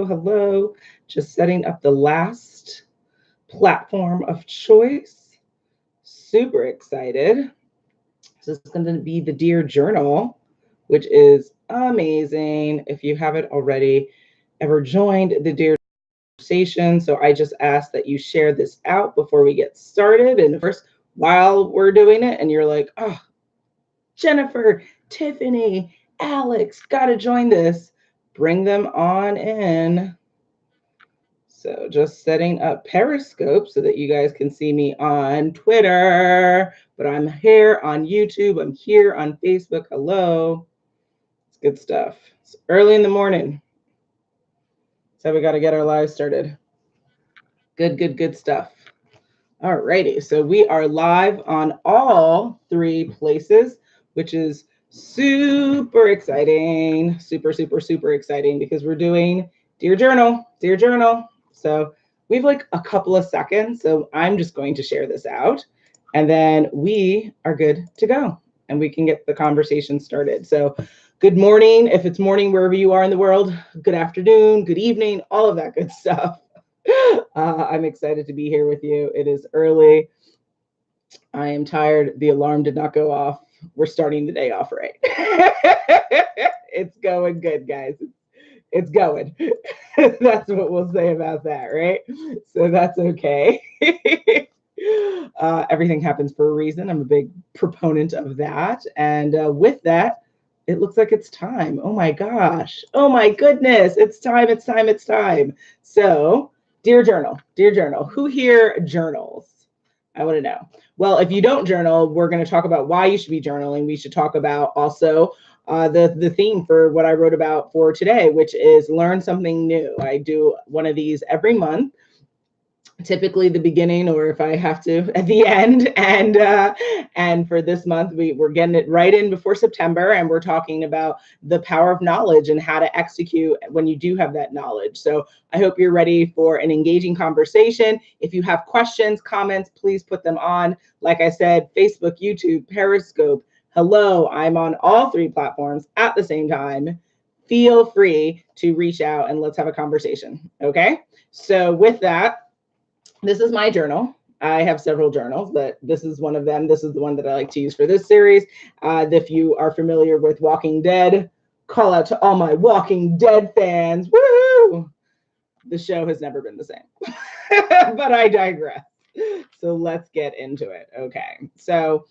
Hello. Just setting up the last platform of choice. Super excited. So it's going to be the Dear Journal, which is amazing. If you haven't already ever joined the Dear conversation, so I just ask that you share this out before we get started. And of course, while we're doing it, and you're like, oh, Jennifer, Tiffany, Alex, gotta join this. Bring them on in. So just setting up Periscope so that you guys can see me on Twitter, but I'm here on YouTube. I'm here on Facebook. Hello. It's good stuff. It's early in the morning. So we got to get our live started. Good stuff. All righty. So we are live on all three places, which is super exciting. Super exciting because we're doing Dear Journal, Dear Journal. So we have like a couple of seconds. So I'm just going to share this out and then we are good to go and we can get the conversation started. So good morning, if it's morning wherever you are in the world, good afternoon, good evening, all of that good stuff. I'm excited to be here with you. It is early. I am tired. The alarm did not go off. We're starting the day off right. It's going good, guys. It's going. That's what we'll say about that, right? So that's okay. Everything happens for a reason. I'm a big proponent of that. And with that, it looks like it's time. Oh my gosh. Oh my goodness. It's time. It's time. It's time. So, Dear Journal, who here journals? I want to know. Well, if you don't journal, we're going to talk about why you should be journaling. We should talk about also the theme for what I wrote about for today, which is learn something new. I do one of these every month, typically the beginning, or if I have to at the end. And for this month, we're getting it right in before September, and we're talking about the power of knowledge and how to execute when you do have that knowledge. So I hope you're ready for an engaging conversation. If you have questions, comments, please put them on. Like I said, Facebook, YouTube, Periscope. Hello, I'm on all three platforms at the same time. Feel free to reach out and let's have a conversation. Okay. So with that, this is my journal. I have several journals, but this is one of them. This is the one that I like to use for this series. If you are familiar with Walking Dead, call out to all my Walking Dead fans. Woohoo! The show has never been the same, but I digress. So let's get into it. Okay. So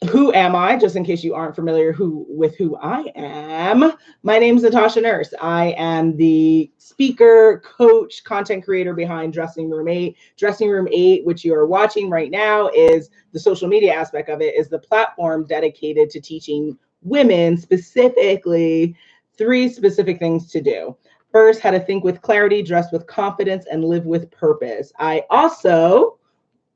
who am I? Just in case you aren't familiar with who I am, my name is Natasha Nurse. I am the speaker, coach, content creator behind Dressing Room 8. Dressing Room 8, which you are watching right now, is the social media aspect of it, is the platform dedicated to teaching women specifically 3 specific things to do. First, how to think with clarity, dress with confidence, and live with purpose. I also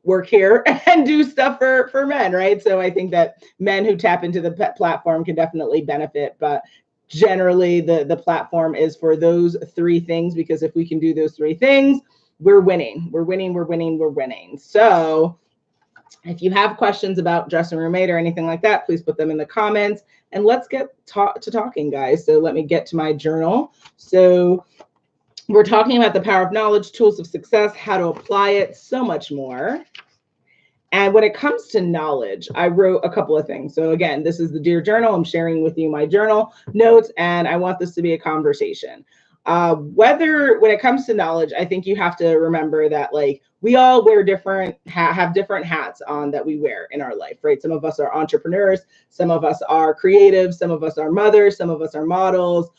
work here and do stuff for men, right? So I think that men who tap into the platform can definitely benefit, but generally the platform is for those 3 things, because if we can do those 3 things, we're winning. So if you have questions about Dressing Room 8 or anything like that, please put them in the comments and let's get to talking, guys. So let me get to my journal. So we're talking about the power of knowledge, tools of success, how to apply it, so much more. And when it comes to knowledge, I wrote a couple of things. So again, this is the Dear Journal. I'm sharing with you my journal notes, and I want this to be a conversation. When it comes to knowledge, I think you have to remember that like we all wear different, have different hats on that we wear in our life, right? Some of us are entrepreneurs, some of us are creatives, some of us are mothers, some of us are models,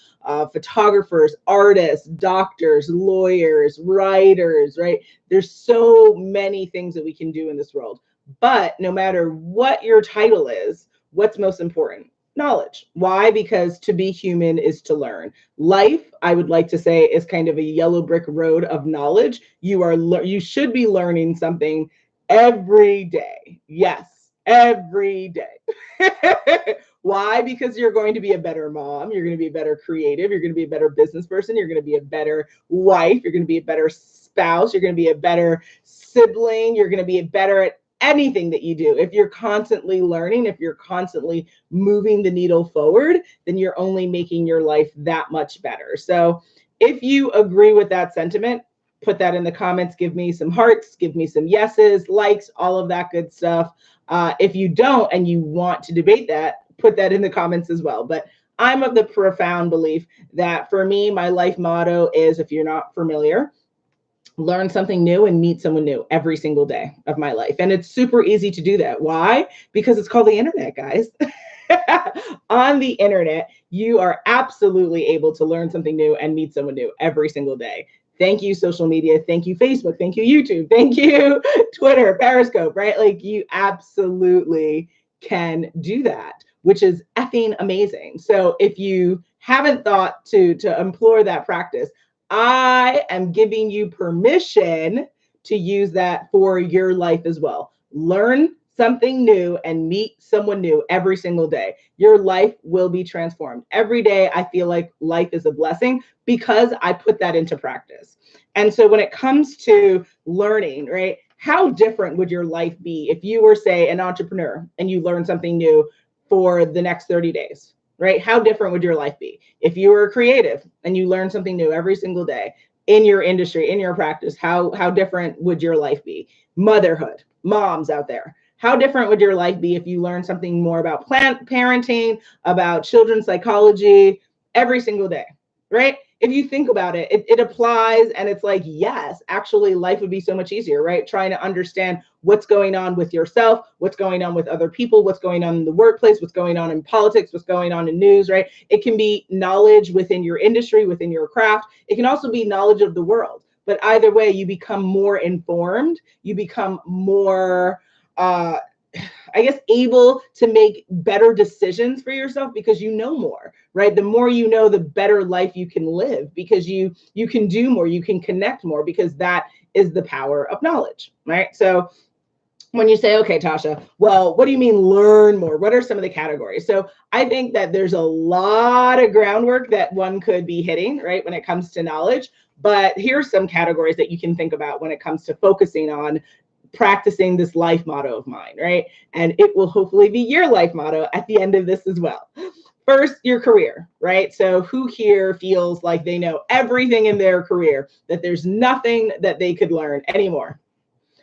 photographers, artists, doctors, lawyers, writers, right? There's so many things that we can do in this world. But no matter what your title is, what's most important? Knowledge. Why? Because to be human is to learn. Life, I would like to say, is kind of a yellow brick road of knowledge. You should be learning something every day. Yes, every day. Why? Because you're going to be a better mom, you're going to be a better creative, you're going to be a better business person, you're going to be a better wife, you're going to be a better spouse, you're going to be a better sibling, you're going to be better at anything that you do. If you're constantly learning, if you're constantly moving the needle forward, then you're only making your life that much better. So If you agree with that sentiment, put that in the comments. Give me some hearts, give me some yeses, likes, all of that good stuff. If you don't and you want to debate that, put that in the comments as well. But I'm of the profound belief that for me, my life motto is, if you're not familiar, learn something new and meet someone new every single day of my life. And it's super easy to do that. Why? Because it's called the internet, guys. On the internet, you are absolutely able to learn something new and meet someone new every single day. Thank you, social media. Thank you, Facebook. Thank you, YouTube. Thank you, Twitter, Periscope, right? Like, you absolutely can do that, which is effing amazing. So if you haven't thought to implore that practice, I am giving you permission to use that for your life as well. Learn something new and meet someone new every single day. Your life will be transformed. Every day, I feel like life is a blessing because I put that into practice. And so when it comes to learning, right, how different would your life be if you were, say, an entrepreneur and you learned something new for the next 30 days? Right? How different would your life be? If you were a creative and you learn something new every single day in your industry, in your practice, how different would your life be? Motherhood, moms out there, how different would your life be if you learned something more about parenting, about children's psychology every single day, right? If you think about it, it applies, and it's like, yes, actually life would be so much easier, right? Trying to understand what's going on with yourself, what's going on with other people, what's going on in the workplace, what's going on in politics, what's going on in news, right? It can be knowledge within your industry, within your craft. It can also be knowledge of the world. But either way, you become more informed, you become more I guess, able to make better decisions for yourself because you know more, right? The more you know, the better life you can live because you can do more, you can connect more, because that is the power of knowledge, right? So when you say, okay, Tasha, well, what do you mean learn more? What are some of the categories? So I think that there's a lot of groundwork that one could be hitting, right, when it comes to knowledge. But here's some categories that you can think about when it comes to focusing on practicing this life motto of mine, right? And it will hopefully be your life motto at the end of this as well. First, your career, right? So who here feels like they know everything in their career, that there's nothing that they could learn anymore?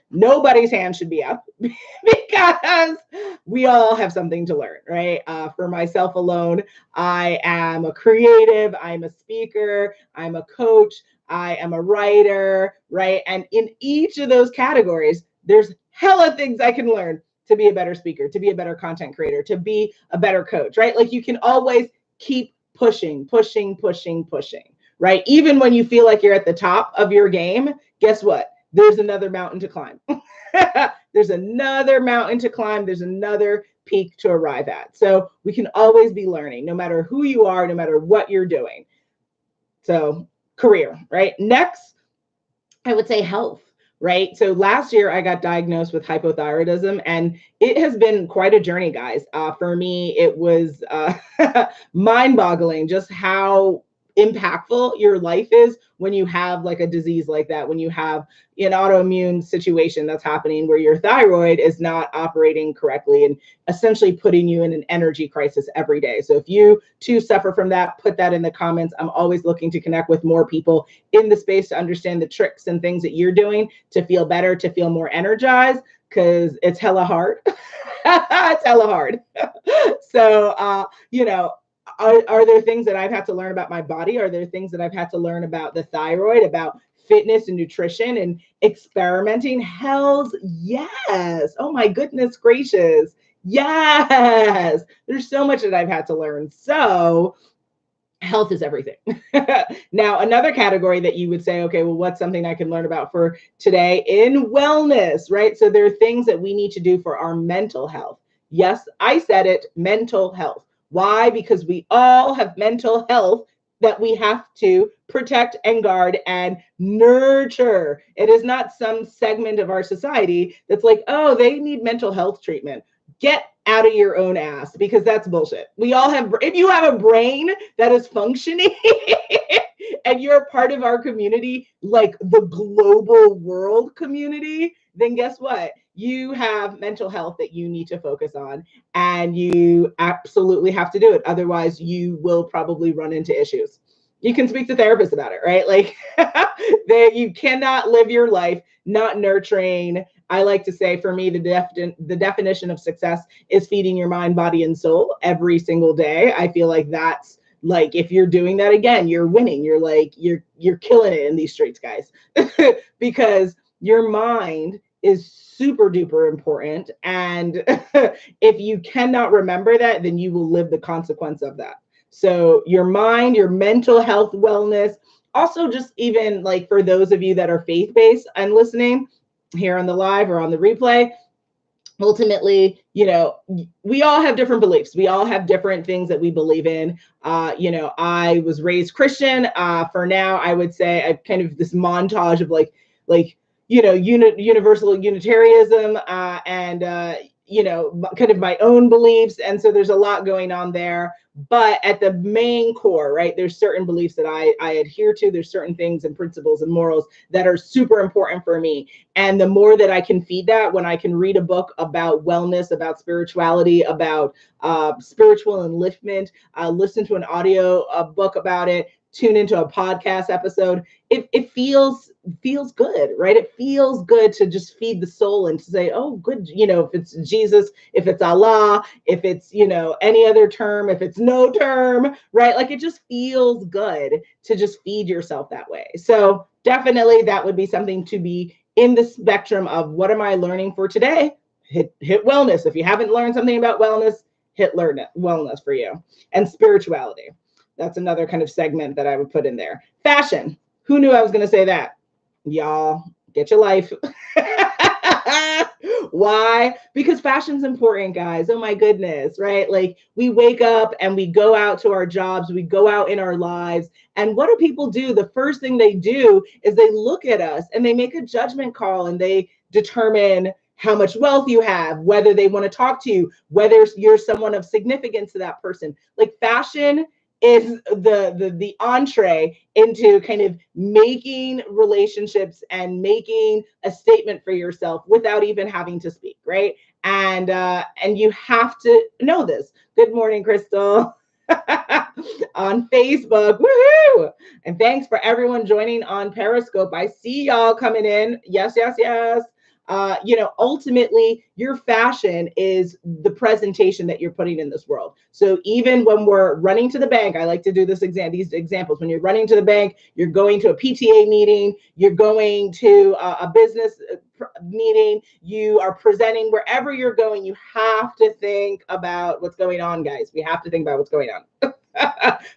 Nobody's hand should be up because we all have something to learn, right? For myself alone, I am a creative, I'm a speaker, I'm a coach, I am a writer, right? And in each of those categories, there's hella things I can learn to be a better speaker, to be a better content creator, to be a better coach, right? Like, you can always keep pushing, pushing, pushing, pushing, right? Even when you feel like you're at the top of your game, guess what? There's another mountain to climb. There's another mountain to climb. There's another peak to arrive at. So we can always be learning, no matter who you are, no matter what you're doing. So career, right? Next, I would say health, right? So last year I got diagnosed with hypothyroidism, and it has been quite a journey, guys. For me, it was mind-boggling just how impactful your life is when you have like a disease like that, when you have an autoimmune situation that's happening where your thyroid is not operating correctly and essentially putting you in an energy crisis every day. So if you too suffer from that, put that in the comments. I'm always looking to connect with more people in the space to understand the tricks and things that you're doing to feel better, to feel more energized, because it's hella hard. It's hella hard. So, are there things that I've had to learn about my body? Are there things that I've had to learn about the thyroid, about fitness and nutrition and experimenting? Hells yes. Oh my goodness gracious. Yes. There's so much that I've had to learn. So health is everything. Now, another category that you would say, okay, well, what's something I can learn about for today in wellness, right? So there are things that we need to do for our mental health. Yes, I said it, mental health. Why? Because we all have mental health that we have to protect and guard and nurture. It is not some segment of our society that's like, oh, they need mental health treatment. Get out of your own ass, because that's bullshit. We all have, if you have a brain that is functioning and you're a part of our community, like the global world community, then guess what? You have mental health that you need to focus on, and you absolutely have to do it. Otherwise, you will probably run into issues. you can speak to therapists about it, right? Like you cannot live your life not nurturing. I like to say, for me, the definition of success is feeding your mind, body, and soul every single day. I feel like that's like, if you're doing that, again, you're winning. You're like, you're killing it in these streets, guys. Because your mind is super duper important. And if you cannot remember that, then you will live the consequence of that. So your mind, your mental health, wellness, also just even like for those of you that are faith-based and listening here on the live or on the replay, ultimately, we all have different beliefs. We all have different things that we believe in. I was raised Christian. For now, I would say I've kind of this montage of like universal Unitarianism, and kind of my own beliefs. And so there's a lot going on there. But at the main core, right, there's certain beliefs that I adhere to. There's certain things and principles and morals that are super important for me. And the more that I can feed that, when I can read a book about wellness, about spirituality, about spiritual enliftment, listen to an audio book about it, tune into a podcast episode, it feels good, right? It feels good to just feed the soul and to say, oh, good, if it's Jesus, if it's Allah, if it's, any other term, if it's no term, right? Like, it just feels good to just feed yourself that way. So definitely that would be something to be in the spectrum of, what am I learning for today? Hit wellness. If you haven't learned something about wellness, hit learn it, wellness for you. And spirituality. That's another kind of segment that I would put in there. Fashion. Who knew I was going to say that? Y'all, get your life. Why? Because fashion's important, guys. Oh my goodness, right? Like, we wake up and we go out to our jobs, we go out in our lives. And what do people do? The first thing they do is they look at us and they make a judgment call, and they determine how much wealth you have, whether they want to talk to you, whether you're someone of significance to that person. Like, fashion is the entree into kind of making relationships and making a statement for yourself without even having to speak, right? And you have to know this. Good morning, Crystal. On Facebook. Woohoo! And thanks for everyone joining on Periscope. I see y'all coming in. Yes, yes, yes. Ultimately, your fashion is the presentation that you're putting in this world. So even when we're running to the bank, I like to do these examples. When you're running to the bank, you're going to a PTA meeting, you're going to a business meeting, you are presenting, wherever you're going, you have to think about what's going on, guys. We have to think about what's going on.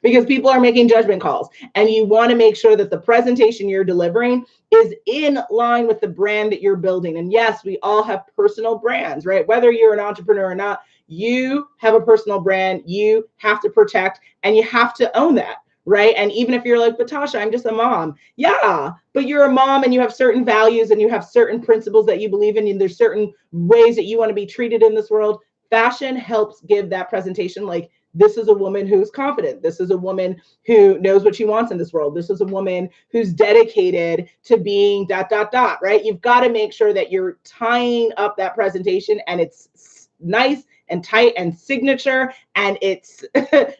Because people are making judgment calls, and you want to make sure that the presentation you're delivering is in line with the brand that you're building. And yes, we all have personal brands, right? Whether you're an entrepreneur or not, you have a personal brand you have to protect, and you have to own that, right? And even if you're like, but Tasha, I'm just a mom. Yeah, but you're a mom and you have certain values and you have certain principles that you believe in, and there's certain ways that you want to be treated in this world. Fashion helps give that presentation. Like, this is a woman who's confident. This is a woman who knows what she wants in this world. This is a woman who's dedicated to being ... right? You've got to make sure that you're tying up that presentation, and it's nice and tight and signature, and it's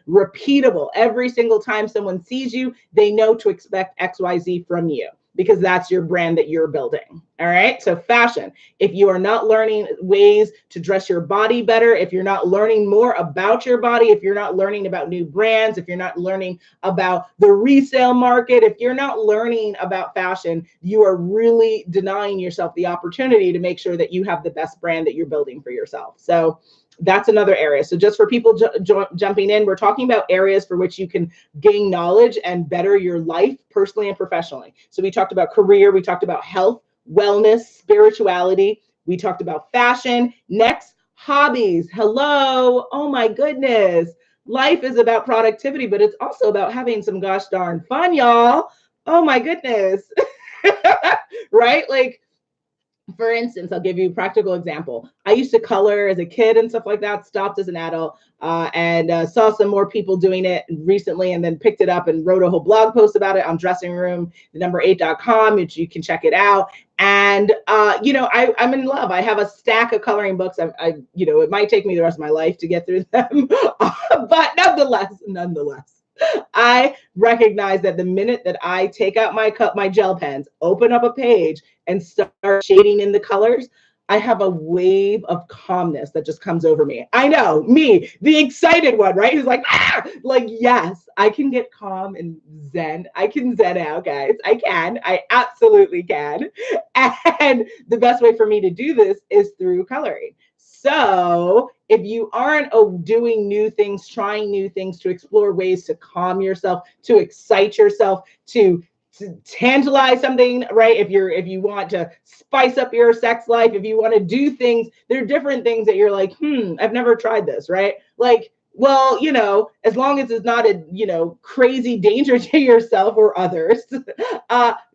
repeatable. Every single time someone sees you, they know to expect XYZ from you, because that's your brand that you're building. All right. So fashion, if you are not learning ways to dress your body better, if you're not learning more about your body, if you're not learning about new brands, if you're not learning about the resale market, if you're not learning about fashion, you are really denying yourself the opportunity to make sure that you have the best brand that you're building for yourself. So that's another area. So just for people jumping in, we're talking about areas for which you can gain knowledge and better your life personally and professionally. So we talked about career, we talked about health, wellness, spirituality, we talked about fashion. Next, hobbies. Hello. Oh my goodness. Life is about productivity, but it's also about having some gosh darn fun, y'all. Oh my goodness. Right? Like, for instance, I'll give you a practical example. I used to color as a kid and stuff like that, stopped as an adult, and saw some more people doing it recently, and then picked it up and wrote a whole blog post about it on dressingroom8.com, which you can check it out. And, I'm in love. I have a stack of coloring books. It might take me the rest of my life to get through them, but nonetheless, I recognize that the minute that I take out my gel pens, open up a page, and start shading in the colors, I have a wave of calmness that just comes over me. I know, me, the excited one, right? Who's like, ah, like, yes, I can get calm and zen. I can zen out, guys. I can. I absolutely can. And the best way for me to do this is through coloring. So if you aren't doing new things, trying new things to explore ways to calm yourself, to excite yourself, to tantalize something, right? If you want to spice up your sex life, if you want to do things, there are different things that you're like, I've never tried this, right? Like, well, as long as it's not a, crazy danger to yourself or others,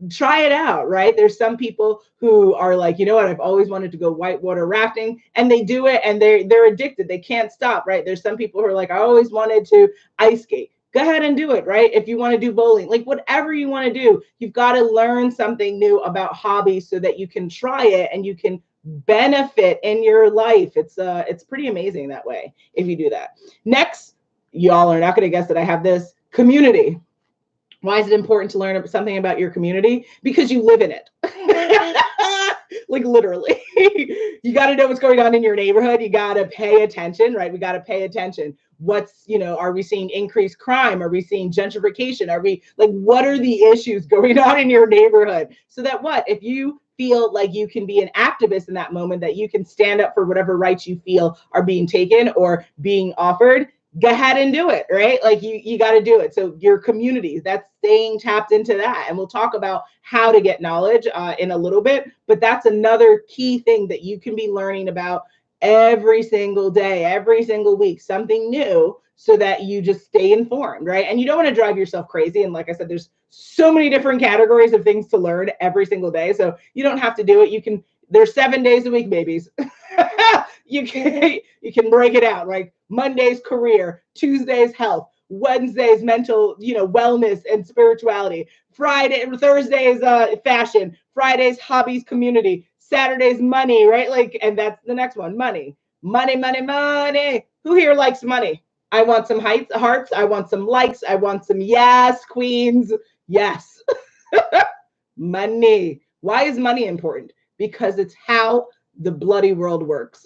try it out, right? There's some people who are like, you know what, I've always wanted to go whitewater rafting, and they do it and they're addicted. They can't stop, right? There's some people who are like, I always wanted to ice skate. Go ahead and do it, right? If you want to do bowling, like whatever you want to do, you've got to learn something new about hobbies so that you can try it and you can benefit in your life. It's pretty amazing that way if you do that. Next, y'all are not going to guess that I have this community. Why is it important to learn something about your community? Because you live in it. Like literally. You got to know what's going on in your neighborhood. You got to pay attention, right? We got to pay attention. Are we seeing increased crime? Are we seeing gentrification? Are we like, what are the issues going on in your neighborhood? So that if you feel like you can be an activist in that moment, that you can stand up for whatever rights you feel are being taken or being offered, go ahead and do it, right? Like you got to do it. So your communities, that's staying tapped into that. And we'll talk about how to get knowledge in a little bit, but that's another key thing that you can be learning about every single day, every single week, something new, so that you just stay informed, right? And you don't want to drive yourself crazy. And like I said, there's so many different categories of things to learn every single day. So you don't have to do it. There's 7 days a week, babies. you can break it out, right? Monday's career, Tuesday's health, Wednesday's mental, wellness and spirituality, Thursday's fashion, Friday's hobbies, community, Saturday's money, right? Like, and that's the next one, money, money, money, money. Who here likes money? I want some hearts. I want some likes. I want some yes, queens. Yes. Money. Why is money important? Because it's how the bloody world works.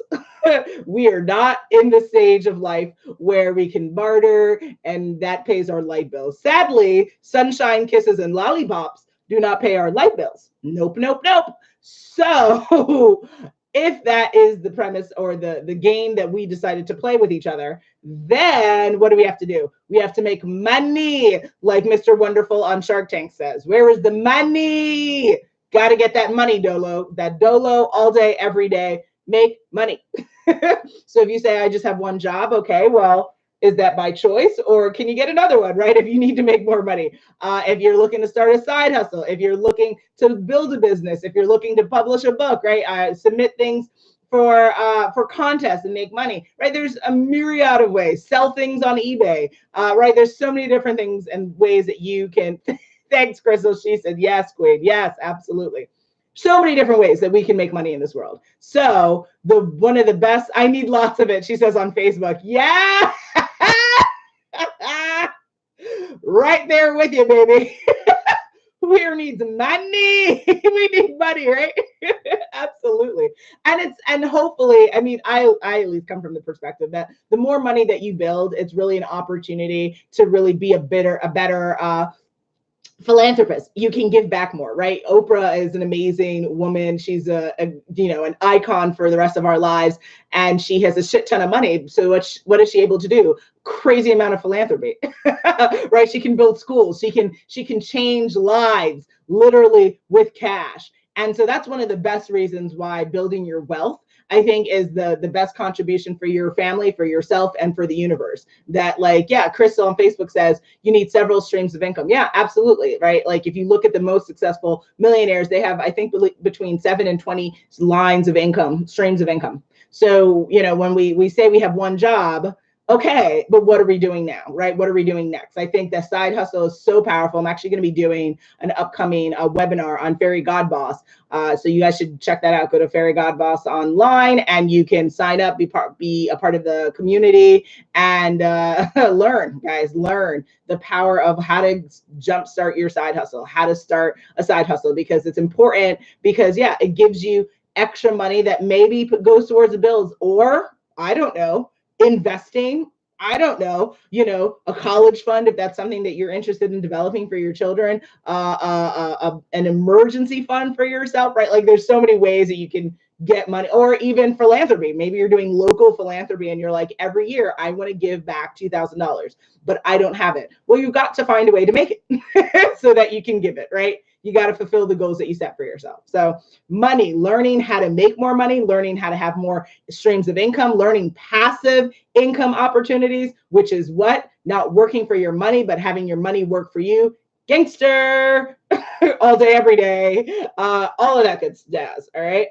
We are not in the stage of life where we can barter and that pays our light bills. Sadly, sunshine, kisses, and lollipops do not pay our light bills. Nope, nope, nope. So if that is the premise or the game that we decided to play with each other, then what do we have to do? We have to make money, like Mr. Wonderful on Shark Tank says. Where is the money? Got to get that money, Dolo. That Dolo all day, every day. Make money. So if you say, I just have one job, okay, well, is that by choice or can you get another one, right? If you need to make more money, if you're looking to start a side hustle, if you're looking to build a business, if you're looking to publish a book, right? Submit things for contests and make money, right? There's a myriad of ways. Sell things on eBay, right? There's so many different things and ways that you can. Thanks, Crystal. She said, yes, Queen. Yes, absolutely. So many different ways that we can make money in this world. So one of the best, I need lots of it, she says on Facebook. Yeah. Right there with you, baby. Who here needs money? We need money, right? Absolutely. And hopefully, I mean, I at least come from the perspective that the more money that you build, it's really an opportunity to really be a better philanthropist. You can give back more, right? Oprah is an amazing woman. She's an icon for the rest of our lives, and she has a shit ton of money. So what is she able to do? Crazy amount of philanthropy, right? She can build schools. She can change lives literally with cash. And so that's one of the best reasons why building your wealth, I think, is the best contribution for your family, for yourself, and for the universe. That, like, yeah, Crystal on Facebook says you need several streams of income. Yeah, absolutely, right? Like, if you look at the most successful millionaires, they have, I think, between 7 and 20 lines of income, streams of income. So, when we say we have one job, Okay, but what are we doing now, right? What are we doing next? I think that side hustle is so powerful. I'm actually going to be doing an upcoming webinar on Fairy God Boss. So you guys should check that out. Go to Fairy God Boss online, and you can sign up, be a part of the community, and learn, guys, learn the power of how to jumpstart your side hustle, how to start a side hustle, because it's important. Because yeah, it gives you extra money that maybe goes towards the bills, or I don't know, investing, I don't know, a college fund, if that's something that you're interested in developing for your children, an emergency fund for yourself, right? Like there's so many ways that you can get money, or even philanthropy. Maybe you're doing local philanthropy and you're like, every year I want to give back $2,000, but I don't have it. Well, you've got to find a way to make it so that you can give it, right? You got to fulfill the goals that you set for yourself. So money, learning how to make more money, learning how to have more streams of income, learning passive income opportunities, which is what? Not working for your money, but having your money work for you. Gangster all day, every day, all of that good jazz. All right.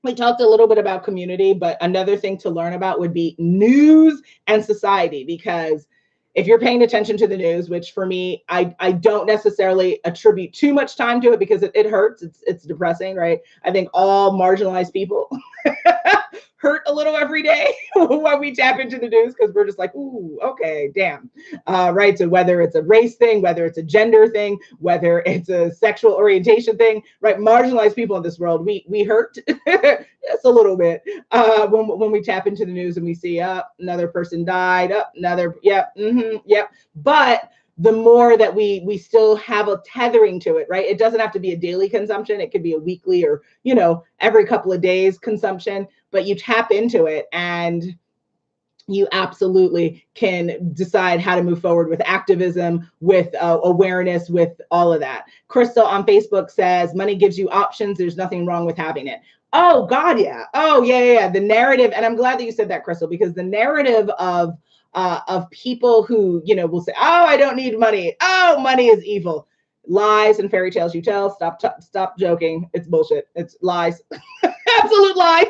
We talked a little bit about community, but another thing to learn about would be news and society, because if you're paying attention to the news, which for me, I don't necessarily attribute too much time to it because it hurts. It's depressing, right? I think all marginalized people hurt a little every day when we tap into the news, because we're just like, ooh, okay, damn. Right. So whether it's a race thing, whether it's a gender thing, whether it's a sexual orientation thing, right? Marginalized people in this world, we hurt just a little bit when we tap into the news and we see, another person died, another, yep, yep. But the more that we still have a tethering to it, right? It doesn't have to be a daily consumption. It could be a weekly or, every couple of days consumption, but you tap into it and you absolutely can decide how to move forward with activism, with awareness, with all of that. Crystal on Facebook says, money gives you options. There's nothing wrong with having it. Oh God, yeah. Oh yeah. The narrative, and I'm glad that you said that, Crystal, because the narrative of people who, will say, oh, I don't need money. Oh, money is evil. Lies and fairy tales you tell. Stop joking. It's bullshit. It's lies. Absolute lies.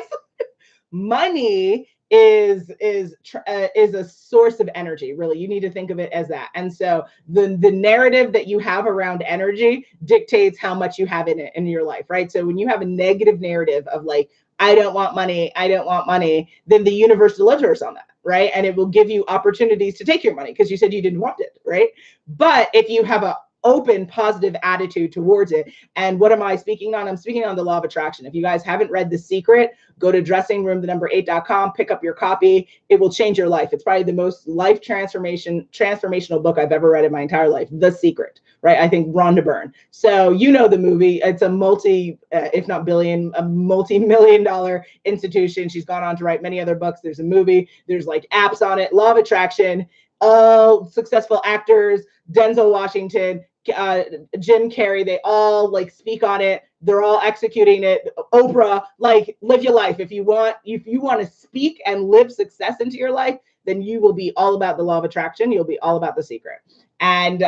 Money is a source of energy. Really, you need to think of it as that. And so the narrative that you have around energy dictates how much you have in it in your life, right? So when you have a negative narrative of like, I don't want money, then the universe delivers on that, right? And it will give you opportunities to take your money because you said you didn't want it, right? But if you have a open, positive attitude towards it. And what am I speaking on? I'm speaking on the law of attraction. If you guys haven't read The Secret, go to dressingroom8.com, pick up your copy. It will change your life. It's probably the most life transformational book I've ever read in my entire life. The Secret, right? I think Rhonda Byrne. So the movie. It's a if not billion, a multi-million-dollar institution. She's gone on to write many other books. There's a movie. There's like apps on it. Law of attraction. All successful actors, Denzel Washington, Jim Carrey, they all like speak on it. They're all executing it. Oprah, like live your life. If you want to speak and live success into your life, then you will be all about the law of attraction. You'll be all about The Secret. And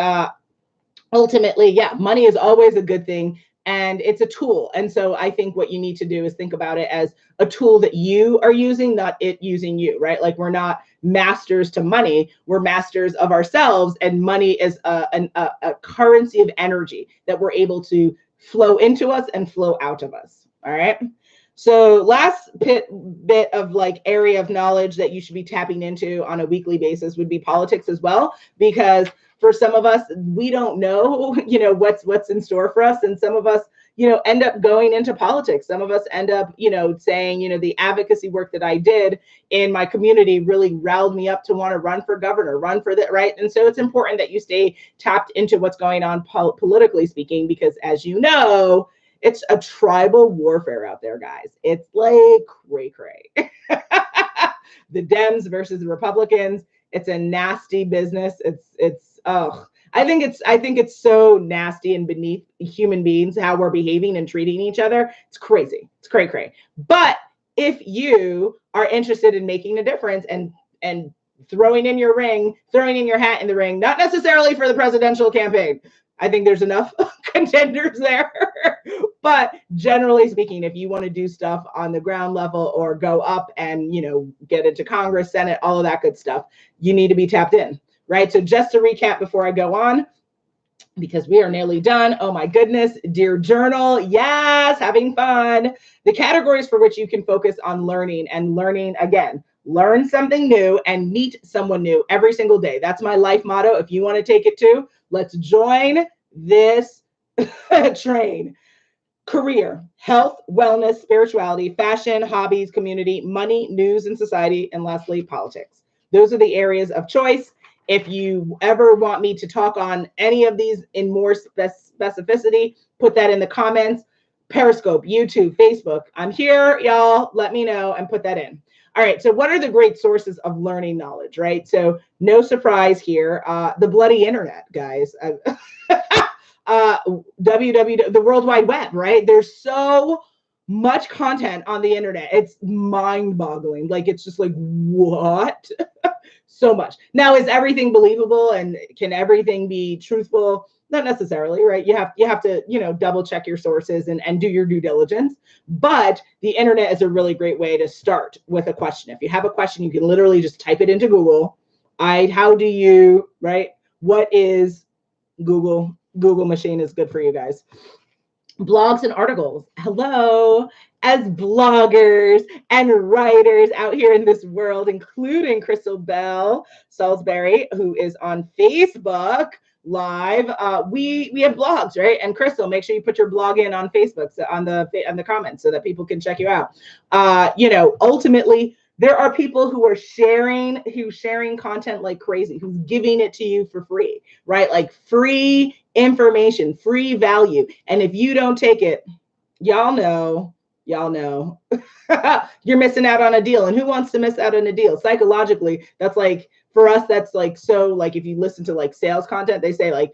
ultimately, yeah, money is always a good thing. And it's a tool. And so I think what you need to do is think about it as a tool that you are using, not it using you, right? Like we're not masters to money. We're masters of ourselves. And money is a currency of energy that we're able to flow into us and flow out of us. All right. So last bit of like area of knowledge that you should be tapping into on a weekly basis would be politics as well, because for some of us, we don't know, what's in store for us. And some of us, end up going into politics. Some of us end up, saying, the advocacy work that I did in my community really riled me up to want to run for governor, run for that, right? And so it's important that you stay tapped into what's going on politically speaking, because as you know, it's a tribal warfare out there, guys. It's like cray. The Dems versus the Republicans. It's a nasty business. I think it's so nasty and beneath human beings how we're behaving and treating each other. It's crazy. It's cray. But if you are interested in making a difference and throwing in your hat in the ring, not necessarily for the presidential campaign. I think there's enough contenders there. But generally speaking, if you want to do stuff on the ground level or go up and, get into Congress, Senate, all of that good stuff, you need to be tapped in, right? So just to recap before I go on, because we are nearly done. Oh my goodness, dear journal. Yes, having fun. The categories for which you can focus on learning and learning again. Learn something new and meet someone new every single day. That's my life motto. If you want to take it too, let's join this train. Career, health, wellness, spirituality, fashion, hobbies, community, money, news and society, and lastly, politics. Those are the areas of choice. If you ever want me to talk on any of these in more specificity, put that in the comments. Periscope, YouTube, Facebook. I'm here, y'all. Let me know and put that in. All right. So what are the great sources of learning knowledge, right? So no surprise here. The bloody internet, guys. The World Wide Web, right? There's so much content on the internet. It's mind-boggling. Like, it's just like, what? So much. Now, is everything believable and can everything be truthful? Not necessarily, right? You have to, double check your sources and do your due diligence. But the internet is a really great way to start with a question. If you have a question, you can literally just type it into Google. How do you, right? What is Google? Google machine is good for you guys. Blogs and articles. Hello, as bloggers and writers out here in this world, including Crystal Bell Salisbury, who is on Facebook Live. We have blogs, right? And Crystal, make sure you put your blog in on Facebook, so on the comments, so that people can check you out. Ultimately, there are people who are sharing content like crazy, who's giving it to you for free, right? Like free information, free value. And if you don't take it, y'all know, you're missing out on a deal. And who wants to miss out on a deal? Psychologically, that's like, for us, that's like, so like, if you listen to like sales content, they say like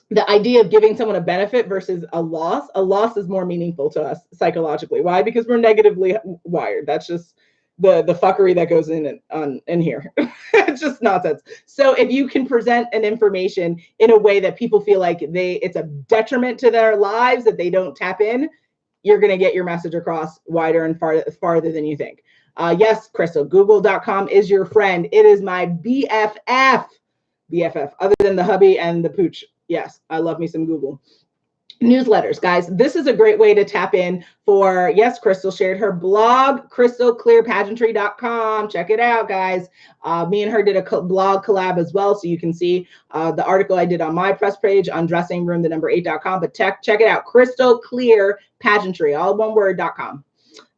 the idea of giving someone a benefit versus a loss is more meaningful to us psychologically. Why? Because we're negatively wired. That's just the fuckery that goes in here. It's just nonsense. So if you can present an information in a way that people feel like it's a detriment to their lives, that they don't tap in, you're going to get your message across wider and farther than you think. Yes, Crystal, google.com is your friend. It is my BFF, other than the hubby and the pooch. Yes, I love me some Google. Newsletters, guys. This is a great way to tap in for, yes, Crystal shared her blog, crystalclearpageantry.com. Check it out, guys. Me and her did a blog collab as well, so you can see the article I did on my press page on dressingroom8.com. But check it out, Crystal Clear Pageantry, all one word.com.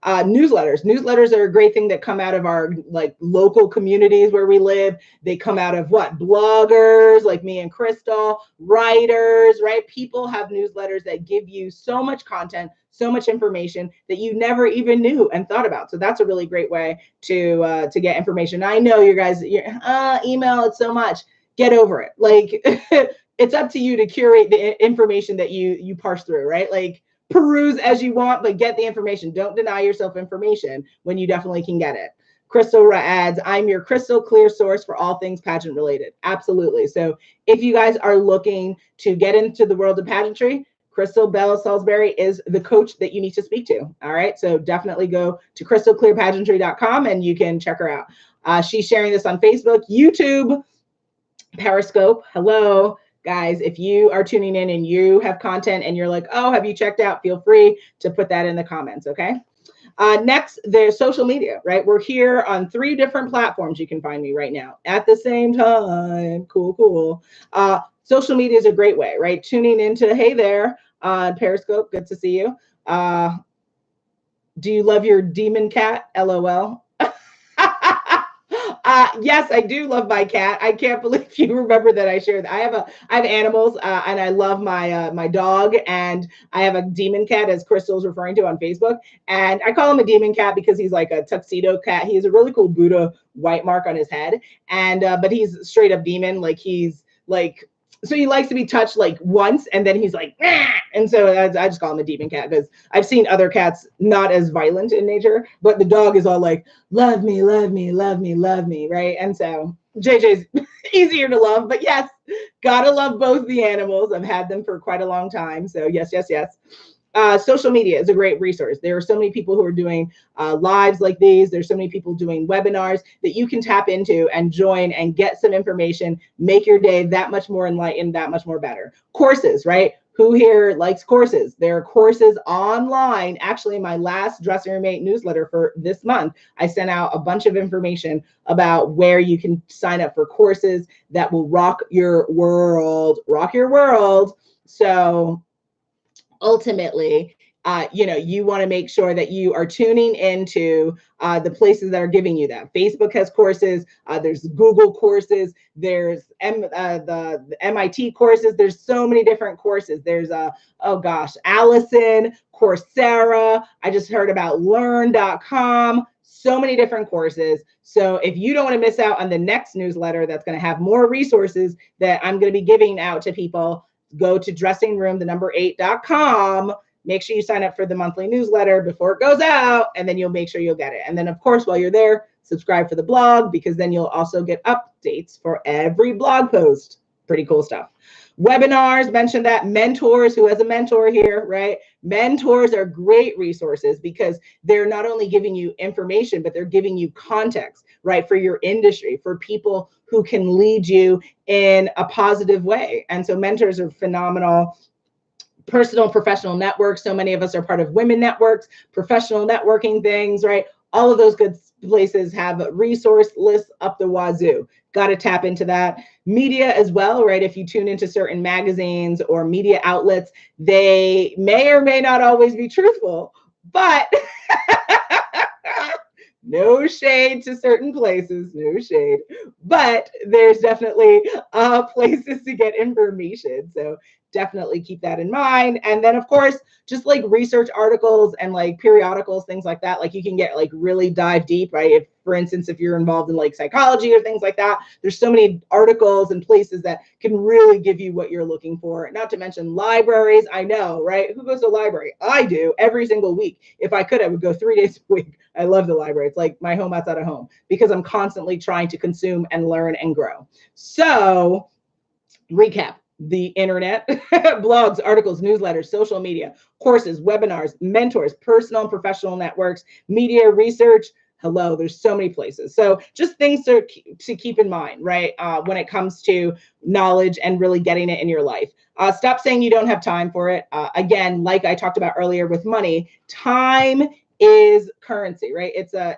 Newsletters are a great thing that come out of our like local communities where we live. They come out of what? Bloggers like me and Crystal, writers, right? People have newsletters that give you so much content, so much information that you never even knew and thought about. So that's a really great way to get information. I know you guys, email it so much. Get over it. Like it's up to you to curate the information that you parse through, right? Like, peruse as you want, but get the information. Don't deny yourself information when you definitely can get it. Crystal adds, I'm your crystal clear source for all things pageant related. Absolutely. So if you guys are looking to get into the world of pageantry, Crystal Bell Salisbury is the coach that you need to speak to. All right. So definitely go to crystalclearpageantry.com and you can check her out. She's sharing this on Facebook, YouTube, Periscope. Hello. Guys, if you are tuning in and you have content and you're like, oh, have you checked out? Feel free to put that in the comments, okay? Next, there's social media, right? We're here on 3 different platforms. You can find me right now at the same time. Cool. Social media is a great way, right? Tuning into, hey there, on Periscope. Good to see you. Do you love your demon cat? LOL. Yes, I do love my cat. I can't believe you remember that I shared that. I have animals, and I love my dog, and I have a demon cat, as Crystal's referring to on Facebook. And I call him a demon cat because he's like a tuxedo cat. He has a really cool Buddha white mark on his head, and but he's straight up demon. Like he's like So he likes to be touched like once, and then he's like, nah! And so I just call him a demon cat because I've seen other cats not as violent in nature, but the dog is all like, love me, love me, love me, love me, right? And so JJ's easier to love, but yes, gotta love both the animals. I've had them for quite a long time. So yes, yes, yes. Social media is a great resource. There are so many people who are doing lives like these. There's so many people doing webinars that you can tap into and join and get some information, make your day that much more enlightened, that much more better. Courses, right? Who here likes courses? There are courses online. Actually, my last Dressing Room Mate newsletter for this month, I sent out a bunch of information about where you can sign up for courses that will rock your world, rock your world. So ultimately, you want to make sure that you are tuning into the places that are giving you that. Facebook has courses. There's Google courses. There's the MIT courses. There's so many different courses. There's oh gosh, Allison, Coursera. I just heard about learn.com. So many different courses. So if you don't want to miss out on the next newsletter that's going to have more resources that I'm going to be giving out to people, go to dressingroom8.com. Make sure you sign up for the monthly newsletter before it goes out, and then you'll make sure you'll get it. And then, of course, while you're there, subscribe for the blog, because then you'll also get updates for every blog post. Pretty cool stuff. Webinars, mentioned that. Mentors, who has a mentor here, right? Mentors are great resources because they're not only giving you information, but they're giving you context, right, for your industry, for people who can lead you in a positive way. And so mentors are phenomenal. Personal and professional networks. So many of us are part of women networks, professional networking things, right? All of those good places have resource lists up the wazoo. Got to tap into that. Media as well, right? If you tune into certain magazines or media outlets, they may or may not always be truthful, but no shade to certain places, no shade, but there's definitely places to get information. So definitely keep that in mind. And then, of course, just like research articles and like periodicals, things like that, like you can get like really dive deep, right? If, for instance, if you're involved in like psychology or things like that, there's so many articles and places that can really give you what you're looking for. Not to mention libraries. I know, right? Who goes to the library? I do every single week. If I could, I would go 3 days a week. I love the library. It's like my home outside of home because I'm constantly trying to consume and learn and grow. So recap. The internet, blogs, articles, newsletters, social media, courses, webinars, mentors, personal and professional networks, media, research. Hello, there's so many places. So just things to keep in mind, right? When it comes to knowledge and really getting it in your life. Stop saying you don't have time for it. Again, like I talked about earlier with money, time is currency, right? It's an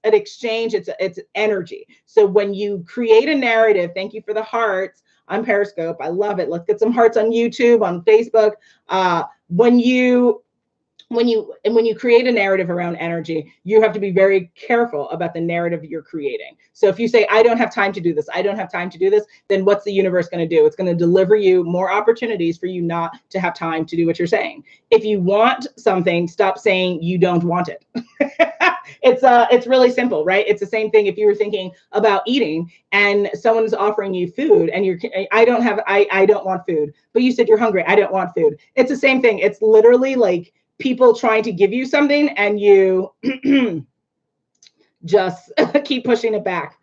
exchange. It's energy. So when you create a narrative, thank you for the hearts on Periscope. I love it. Let's get some hearts on YouTube, on Facebook. When you create a narrative around energy, you have to be very careful about the narrative you're creating. So if you say, I don't have time to do this, I don't have time to do this, then what's the universe going to do? It's going to deliver you more opportunities for you not to have time to do what you're saying. If you want something, stop saying you don't want it. It's really simple, right? It's the same thing if you were thinking about eating and someone's offering you food and I don't want food, but you said you're hungry. I don't want food. It's the same thing. It's literally like people trying to give you something and you just keep pushing it back.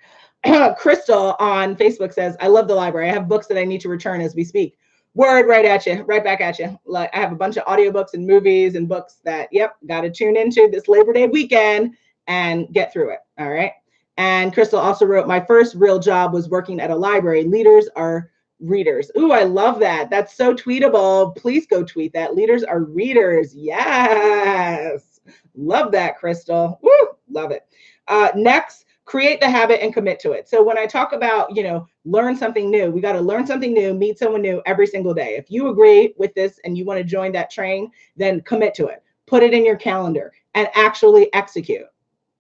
Crystal on Facebook says, I love the library. I have books that I need to return as we speak. Word, right at you, right back at you. Like I have a bunch of audiobooks and movies and books that, yep, got to tune into this Labor Day weekend and get through it. All right. And Crystal also wrote, my first real job was working at a library. Leaders are readers. Ooh, I love that. That's so tweetable. Please go tweet that. Leaders are readers. Yes. Love that, Crystal. Woo, love it. Next, create the habit and commit to it. So when I talk about, learn something new, we got to learn something new, meet someone new every single day. If you agree with this and you want to join that train, then commit to it. Put it in your calendar and actually execute.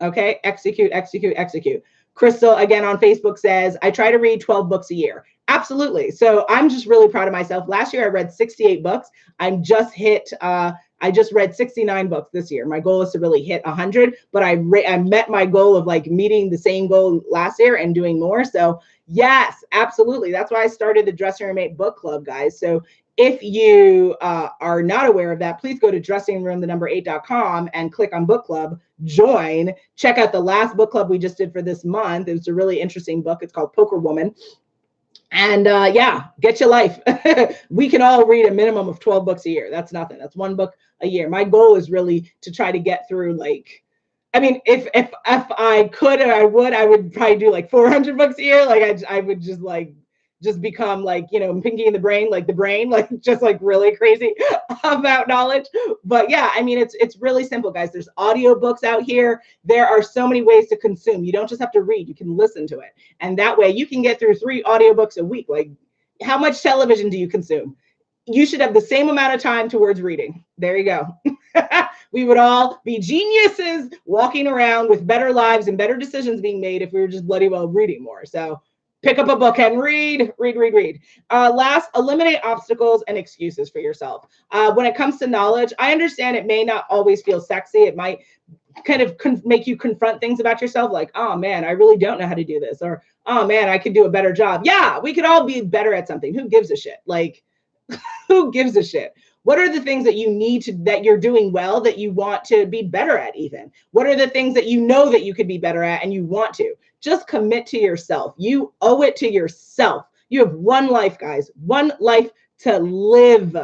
Okay? Execute, execute, execute. Crystal, again, on Facebook says, I try to read 12 books a year. Absolutely. So I'm just really proud of myself. Last year, I read 68 books. I'm just hit I just read 69 books this year. My goal is to really hit 100, but I met my goal of like meeting the same goal last year and doing more. So yes, absolutely. That's why I started the Dressing Room 8 book club, guys. So if you are not aware of that, please go to dressingroom8.com and click on book club, join, check out the last book club we just did for this month. It was a really interesting book. It's called Poker Woman. And yeah, get your life. We can all read a minimum of 12 books a year. That's nothing. That's one book a year. My goal is really to try to get through like, I mean, if I could and I would probably do like 400 books a year. Like I would just become like, you know, Pinky in the Brain, like just like really crazy about knowledge. But yeah, I mean, it's really simple, guys. There's audiobooks out here. There are so many ways to consume. You don't just have to read, you can listen to it. And that way you can get through 3 audiobooks a week. Like, how much television do you consume? You should have the same amount of time towards reading. There you go. We would all be geniuses walking around with better lives and better decisions being made if we were just bloody well reading more. So pick up a book and read. Last, eliminate obstacles and excuses for yourself. When it comes to knowledge, I understand it may not always feel sexy. It might kind of make you confront things about yourself like, oh man, I really don't know how to do this. Or, oh man, I could do a better job. Yeah, we could all be better at something. Who gives a shit? Like, who gives a shit? What are the things that you need to, that you're doing well, that you want to be better at even? What are the things that you know that you could be better at and you want to? Just commit to yourself. You owe it to yourself. You have one life, guys, one life to live.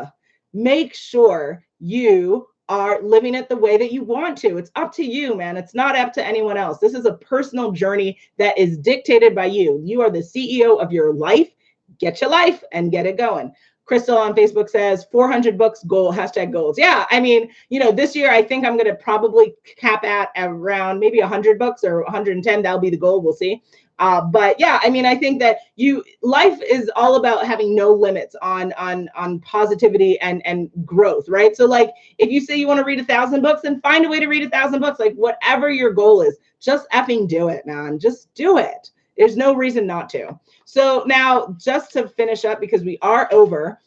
Make sure you are living it the way that you want to. It's up to you, man. It's not up to anyone else. This is a personal journey that is dictated by you. You are the CEO of your life. Get your life and get it going. Crystal on Facebook says 400 books goal, hashtag goals. Yeah, I mean, you know, this year I think I'm going to probably cap at around maybe 100 books or 110. That'll be the goal. We'll see. But yeah, I mean, I think that life is all about having no limits on positivity and growth, right? So like, if you say you want to read 1,000 books, then find a way to read 1,000 books. Like whatever your goal is, just effing do it, man. Just do it. There's no reason not to. So now, just to finish up, because we are over,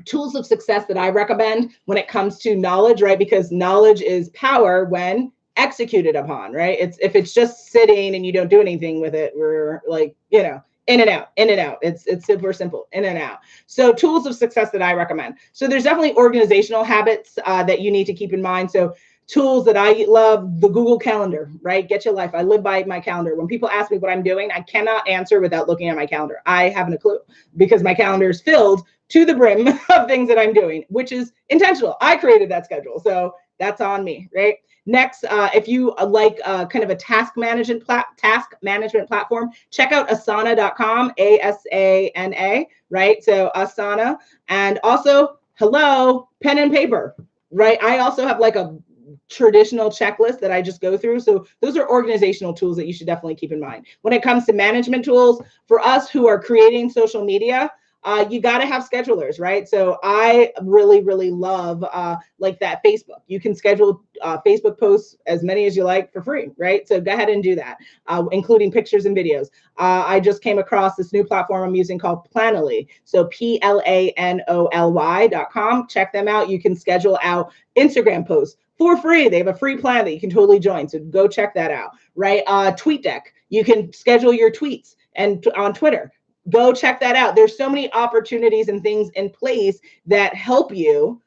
tools of success that I recommend when it comes to knowledge, right? Because knowledge is power when executed upon, right? If it's just sitting and you don't do anything with it, we're like, you know, in and out, in and out. It's super simple, in and out. So tools of success that I recommend. So there's definitely organizational habits that you need to keep in mind. So tools that I love, the Google Calendar, right? Get your life. I live by my calendar. When people ask me what I'm doing, I cannot answer without looking at my calendar. I haven't a clue because my calendar is filled to the brim of things that I'm doing, which is intentional. I created that schedule. So that's on me, right? Next, if you like kind of a task management platform, check out asana.com, ASANA, right? So Asana. And also, hello, pen and paper, right? I also have like a traditional checklist that I just go through. So those are organizational tools that you should definitely keep in mind. When it comes to management tools, for us who are creating social media, you got to have schedulers, right? So I really, really love like that Facebook. You can schedule Facebook posts as many as you like for free, right? So go ahead and do that, including pictures and videos. I just came across this new platform I'm using called Planoly. So PLANOLY.com. Check them out. You can schedule out Instagram posts for free. They have a free plan that you can totally join. So go check that out, right? TweetDeck. You can schedule your tweets and on Twitter. Go check that out. There's so many opportunities and things in place that help you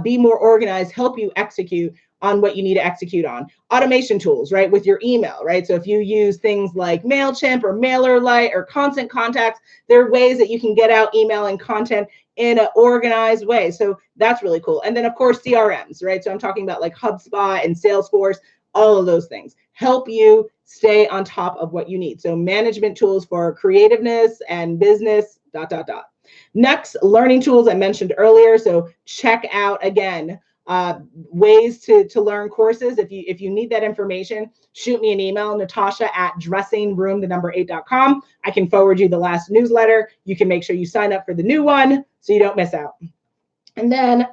be more organized, help you execute on what you need to execute on. Automation tools, right, with your email, right? So if you use things like MailChimp or MailerLite or Constant Contacts, there are ways that you can get out email and content in an organized way. So that's really cool. And then, of course, CRMs, right? So I'm talking about like HubSpot and Salesforce, all of those things help you stay on top of what you need. So management tools for creativeness and business, ... Next, learning tools I mentioned earlier. So check out, again, ways to learn courses. If you need that information, shoot me an email, natasha@dressingroom8.com. I can forward you the last newsletter. You can make sure you sign up for the new one so you don't miss out. And then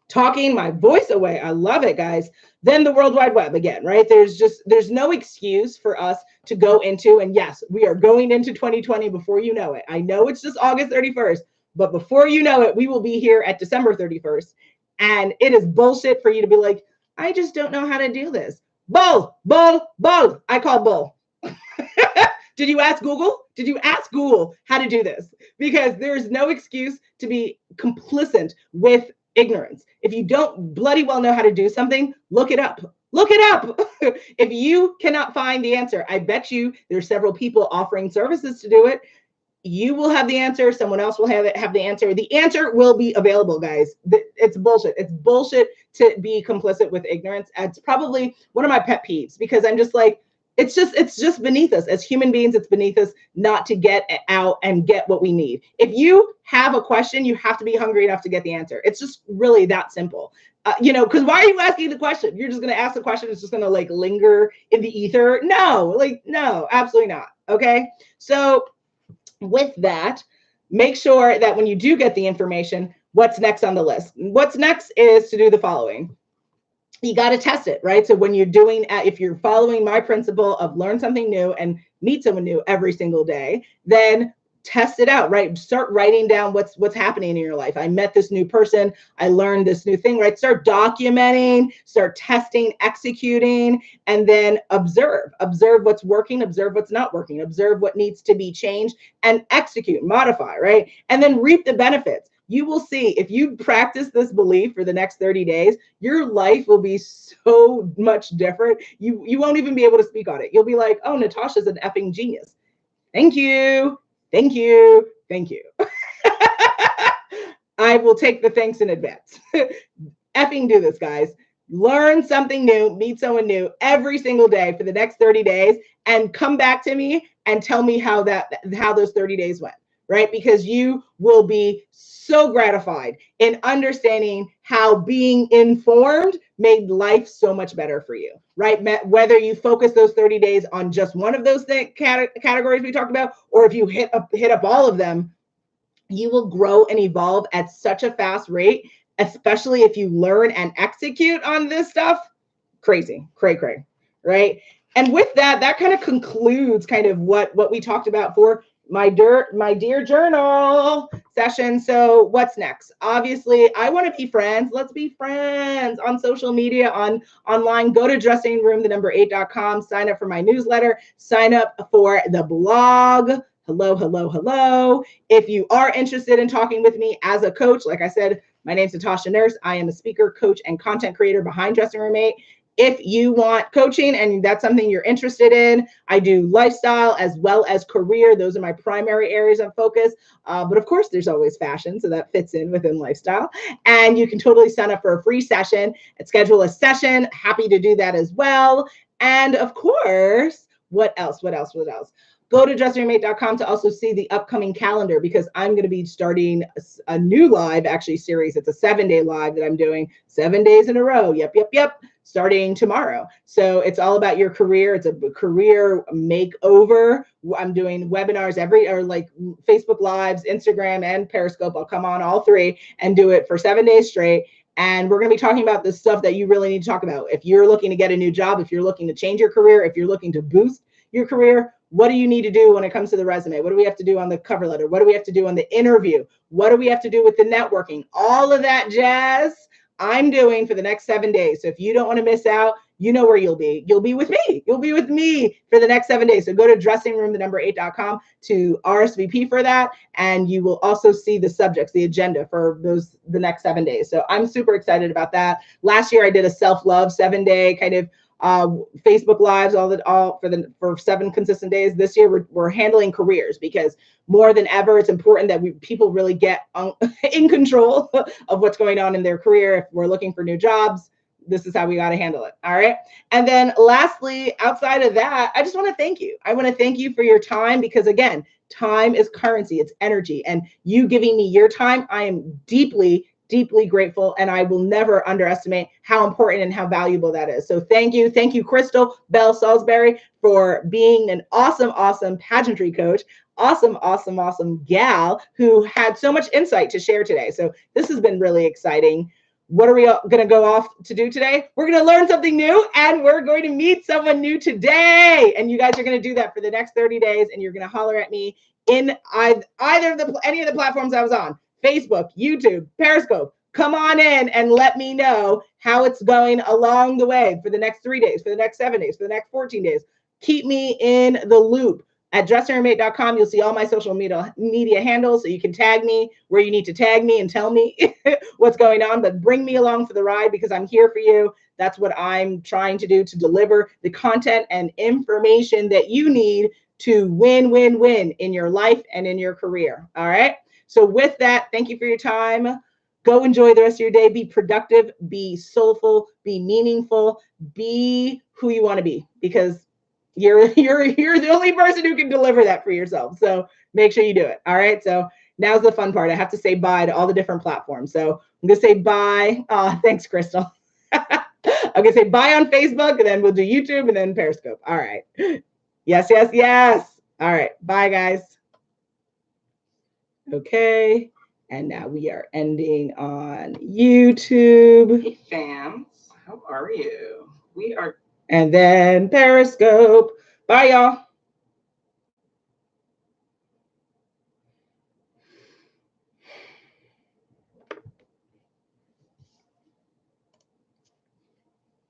talking my voice away. I love it, guys. Then the World Wide Web again, right? There's no excuse for us to go into, and yes, we are going into 2020 before you know it. I know it's just August 31st, but before you know it, we will be here at December 31st. And it is bullshit for you to be like, I just don't know how to do this. Bull, bull, bull. I call bull. Did you ask Google? Did you ask Google how to do this? Because there's no excuse to be complicit with ignorance. If you don't bloody well know how to do something, look it up. Look it up. If you cannot find the answer, I bet you there's several people offering services to do it. You will have the answer. Someone else will have the answer. The answer will be available, guys. It's bullshit. It's bullshit to be complicit with ignorance. It's probably one of my pet peeves because I'm just like, it's just beneath us as human beings. It's beneath us not to get out and get what we need. If you have a question, you have to be hungry enough to get the answer. It's just really that simple. Because why are you asking the question? You're just going to ask the question. It's just going to like linger in the ether. No, absolutely not. Okay. So with that, make sure that when you do get the information, what's next on the list? What's next is to do the following. You got to test it, right? So when you're doing, if you're following my principle of learn something new and meet someone new every single day, then test it out, right? Start writing down what's happening in your life. I met this new person. I learned this new thing, right? Start documenting, start testing, executing, and then observe what's working, observe what's not working, observe what needs to be changed, and execute, modify, right? And then reap the benefits. You will see if you practice this belief for the next 30 days, your life will be so much different. You won't even be able to speak on it. You'll be like, oh, Natasha's an effing genius. Thank you. Thank you. Thank you. I will take the thanks in advance. Effing do this, guys. Learn something new, meet someone new every single day for the next 30 days and come back to me and tell me how those 30 days went, right? Because you will be so gratified in understanding how being informed made life so much better for you, right? Whether you focus those 30 days on just one of those categories we talked about, or if you hit up all of them, you will grow and evolve at such a fast rate, especially if you learn and execute on this stuff. Crazy, cray, right? And with that kind of concludes kind of what we talked about for my dear journal session. So what's next? Obviously, I want to be friends. Let's be friends on social media, online. Go to dressingroom8.com, sign up for my newsletter, sign up for the blog. Hello. If you are interested in talking with me as a coach, like I said, my name's Natasha Nurse. I am a speaker, coach, and content creator behind Dressing Room 8. If you want coaching and that's something you're interested in, I do lifestyle as well as career. Those are my primary areas of focus. But of course, there's always fashion, so that fits in within lifestyle. And you can totally sign up for a free session and schedule a session. Happy to do that as well. And of course, what else? Go to dressingroom8.com to also see the upcoming calendar because I'm going to be starting a new live series. It's a 7-day live that I'm doing 7 days in a row. Yep. Starting tomorrow. So it's all about your career. It's a career makeover. I'm doing webinars like Facebook Lives, Instagram, and Periscope. I'll come on all three and do it for 7 days straight. And we're going to be talking about the stuff that you really need to talk about. If you're looking to get a new job, if you're looking to change your career, if you're looking to boost your career, what do you need to do when it comes to the resume? What do we have to do on the cover letter? What do we have to do on the interview? What do we have to do with the networking? All of that jazz I'm doing for the next 7 days. So if you don't want to miss out, you know where you'll be. You'll be with me. You'll be with me for the next 7 days. So go to dressingroom8.com to RSVP for that. And you will also see the subjects, the agenda for the next 7 days. So I'm super excited about that. Last year I did a self-love 7-day kind of Facebook Lives for 7 consistent days. This year we're handling careers because more than ever it's important that people really get in control of what's going on in their career. If we're looking for new jobs, this is how we got to handle it. All right. And then lastly, outside of that, I just want to thank you. I want to thank you for your time because again, time is currency, it's energy, and you giving me your time, I am deeply grateful, and I will never underestimate how important and how valuable that is. So thank you, Crystal Bell Salisbury, for being an awesome pageantry coach, awesome gal who had so much insight to share today. So this has been really exciting. What are we going to go off to do today? We're going to learn something new, and we're going to meet someone new today. And you guys are going to do that for the next 30 days, and you're going to holler at me in any of the platforms I was on. Facebook, YouTube, Periscope, come on in and let me know how it's going along the way for the next 3 days, for the next 7 days, for the next 14 days. Keep me in the loop. At dressandhermate.com, you'll see all my social media handles, so you can tag me where you need to tag me and tell me what's going on, but bring me along for the ride because I'm here for you. That's what I'm trying to do, to deliver the content and information that you need to win, win, win in your life and in your career. All right. So with that, thank you for your time. Go enjoy the rest of your day. Be productive, be soulful, be meaningful, be who you want to be, because you're the only person who can deliver that for yourself. So make sure you do it. All right. So now's the fun part. I have to say bye to all the different platforms. So I'm gonna say bye. Thanks, Crystal. I'm gonna say bye on Facebook, and then we'll do YouTube and then Periscope. All right. Yes, yes, yes. All right. Bye, guys. Okay. And now we are ending on YouTube. Hey, fams. How are you? We are. And then Periscope. Bye, y'all.